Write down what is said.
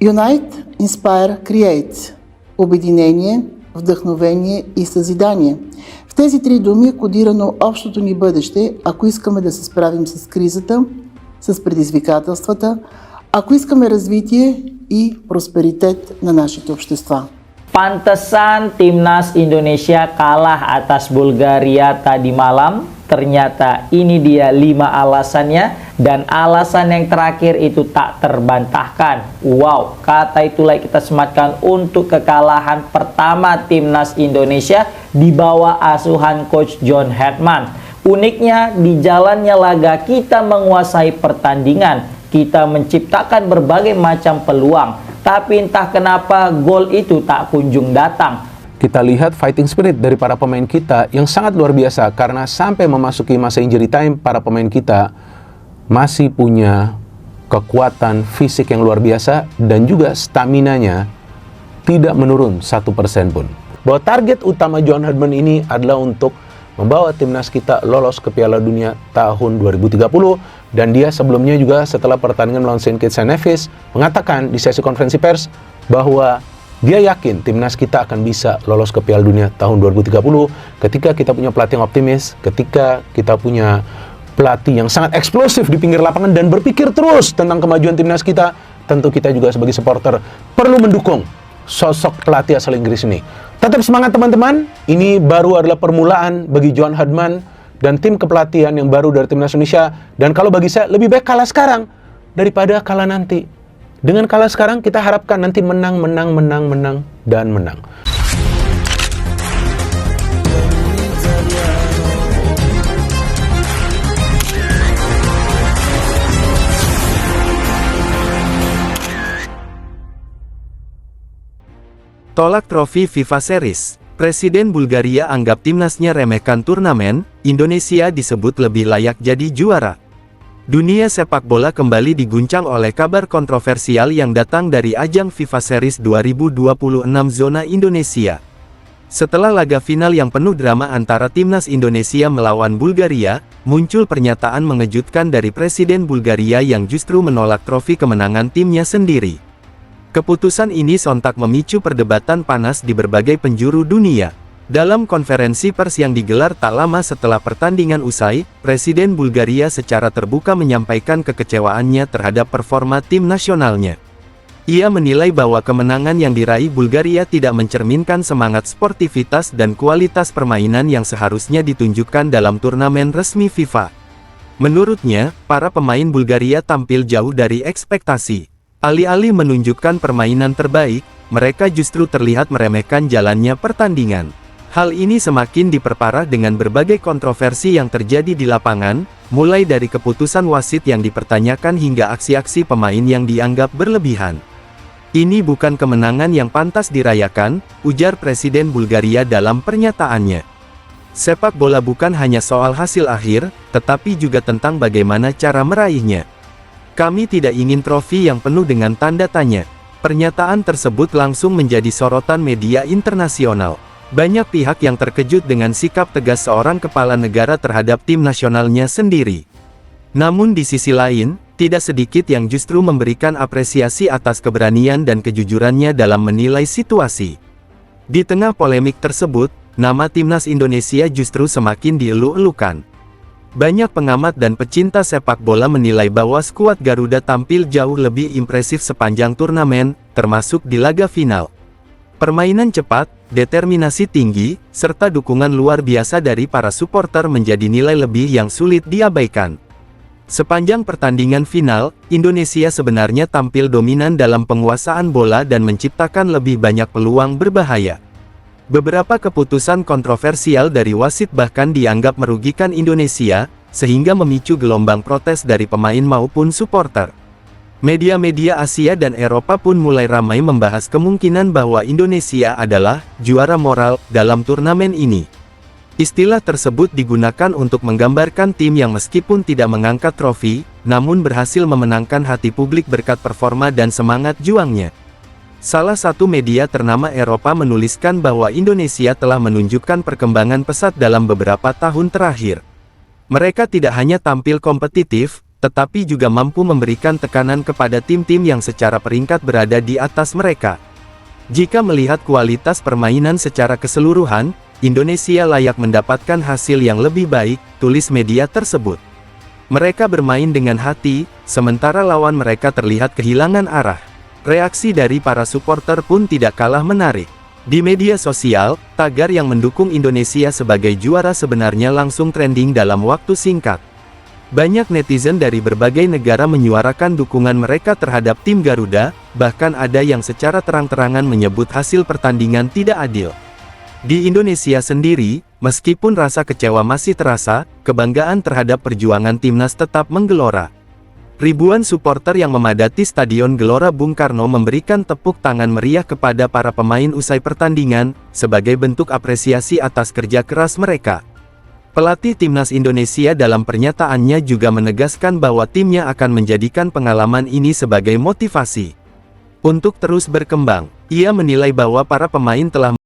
Unite, Inspire, Create. Обединение, вдъхновение и съзидание. В тези три думи е кодирано общото ни бъдеще, ако искаме да се справим с кризата, с предизвикателствата, ако искаме развитие и просперитет на нашите общества. Pantesan timnas Indonesia kalah atas Bulgaria tadi malam. Ternyata ini dia 5 alasannya, dan alasan yang terakhir itu tak terbantahkan. Wow, kata itulah kita sematkan untuk kekalahan pertama timnas Indonesia di bawah asuhan coach John Herdman. Uniknya, di jalannya laga kita menguasai pertandingan, kita menciptakan berbagai macam peluang, tapi entah kenapa gol itu tak kunjung datang. Kita lihat fighting spirit dari para pemain kita yang sangat luar biasa, karena sampai memasuki masa injury time, para pemain kita masih punya kekuatan fisik yang luar biasa dan juga staminanya tidak menurun 1% pun. Bahwa target utama John Herdman ini adalah untuk membawa timnas kita lolos ke Piala Dunia tahun 2030, dan dia sebelumnya juga setelah pertandingan melawan St. Kitts and Nevis mengatakan di sesi konferensi pers bahwa dia yakin timnas kita akan bisa lolos ke Piala Dunia tahun 2030 ketika kita punya pelatih yang optimis, ketika kita punya pelatih yang sangat eksplosif di pinggir lapangan dan berpikir terus tentang kemajuan timnas kita. Tentu kita juga sebagai supporter perlu mendukung sosok pelatih asal Inggris ini. Tetap semangat teman-teman, ini baru adalah permulaan bagi John Herdman dan tim kepelatihan yang baru dari timnas Indonesia. Dan kalau bagi saya, lebih baik kalah sekarang daripada kalah nanti. Dengan kalah sekarang, kita harapkan nanti menang, dan menang. Tolak trofi FIFA Series. Presiden Bulgaria anggap timnasnya remehkan turnamen, Indonesia disebut lebih layak jadi juara. Dunia sepak bola kembali diguncang oleh kabar kontroversial yang datang dari ajang FIFA Series 2026 zona Indonesia. Setelah laga final yang penuh drama antara timnas Indonesia melawan Bulgaria, muncul pernyataan mengejutkan dari Presiden Bulgaria yang justru menolak trofi kemenangan timnya sendiri. Keputusan ini sontak memicu perdebatan panas di berbagai penjuru dunia. Dalam konferensi pers yang digelar tak lama setelah pertandingan usai, Presiden Bulgaria secara terbuka menyampaikan kekecewaannya terhadap performa tim nasionalnya. Ia menilai bahwa kemenangan yang diraih Bulgaria tidak mencerminkan semangat sportivitas dan kualitas permainan yang seharusnya ditunjukkan dalam turnamen resmi FIFA. Menurutnya, para pemain Bulgaria tampil jauh dari ekspektasi. Alih-alih menunjukkan permainan terbaik, mereka justru terlihat meremehkan jalannya pertandingan. Hal ini semakin diperparah dengan berbagai kontroversi yang terjadi di lapangan, mulai dari keputusan wasit yang dipertanyakan hingga aksi-aksi pemain yang dianggap berlebihan. Ini bukan kemenangan yang pantas dirayakan, ujar Presiden Bulgaria dalam pernyataannya. Sepak bola bukan hanya soal hasil akhir, tetapi juga tentang bagaimana cara meraihnya. Kami tidak ingin trofi yang penuh dengan tanda tanya. Pernyataan tersebut langsung menjadi sorotan media internasional. Banyak pihak yang terkejut dengan sikap tegas seorang kepala negara terhadap tim nasionalnya sendiri. Namun di sisi lain, tidak sedikit yang justru memberikan apresiasi atas keberanian dan kejujurannya dalam menilai situasi. Di tengah polemik tersebut, nama timnas Indonesia justru semakin dielu-elukan. Banyak pengamat dan pecinta sepak bola menilai bahwa skuad Garuda tampil jauh lebih impresif sepanjang turnamen, termasuk di laga final. Permainan cepat, determinasi tinggi, serta dukungan luar biasa dari para supporter menjadi nilai lebih yang sulit diabaikan. Sepanjang pertandingan final, Indonesia sebenarnya tampil dominan dalam penguasaan bola dan menciptakan lebih banyak peluang berbahaya. Beberapa keputusan kontroversial dari wasit bahkan dianggap merugikan Indonesia, sehingga memicu gelombang protes dari pemain maupun supporter. Media-media Asia dan Eropa pun mulai ramai membahas kemungkinan bahwa Indonesia adalah juara moral dalam turnamen ini. Istilah tersebut digunakan untuk menggambarkan tim yang meskipun tidak mengangkat trofi, namun berhasil memenangkan hati publik berkat performa dan semangat juangnya. Salah satu media ternama Eropa menuliskan bahwa Indonesia telah menunjukkan perkembangan pesat dalam beberapa tahun terakhir. Mereka tidak hanya tampil kompetitif, tetapi juga mampu memberikan tekanan kepada tim-tim yang secara peringkat berada di atas mereka. Jika melihat kualitas permainan secara keseluruhan, Indonesia layak mendapatkan hasil yang lebih baik, tulis media tersebut. Mereka bermain dengan hati, sementara lawan mereka terlihat kehilangan arah. Reaksi dari para supporter pun tidak kalah menarik. Di media sosial, tagar yang mendukung Indonesia sebagai juara sebenarnya langsung trending dalam waktu singkat. Banyak netizen dari berbagai negara menyuarakan dukungan mereka terhadap tim Garuda, bahkan ada yang secara terang-terangan menyebut hasil pertandingan tidak adil. Di Indonesia sendiri, meskipun rasa kecewa masih terasa, kebanggaan terhadap perjuangan timnas tetap menggelora. Ribuan supporter yang memadati Stadion Gelora Bung Karno memberikan tepuk tangan meriah kepada para pemain usai pertandingan, sebagai bentuk apresiasi atas kerja keras mereka. Pelatih timnas Indonesia dalam pernyataannya juga menegaskan bahwa timnya akan menjadikan pengalaman ini sebagai motivasi untuk terus berkembang. Ia menilai bahwa para pemain telah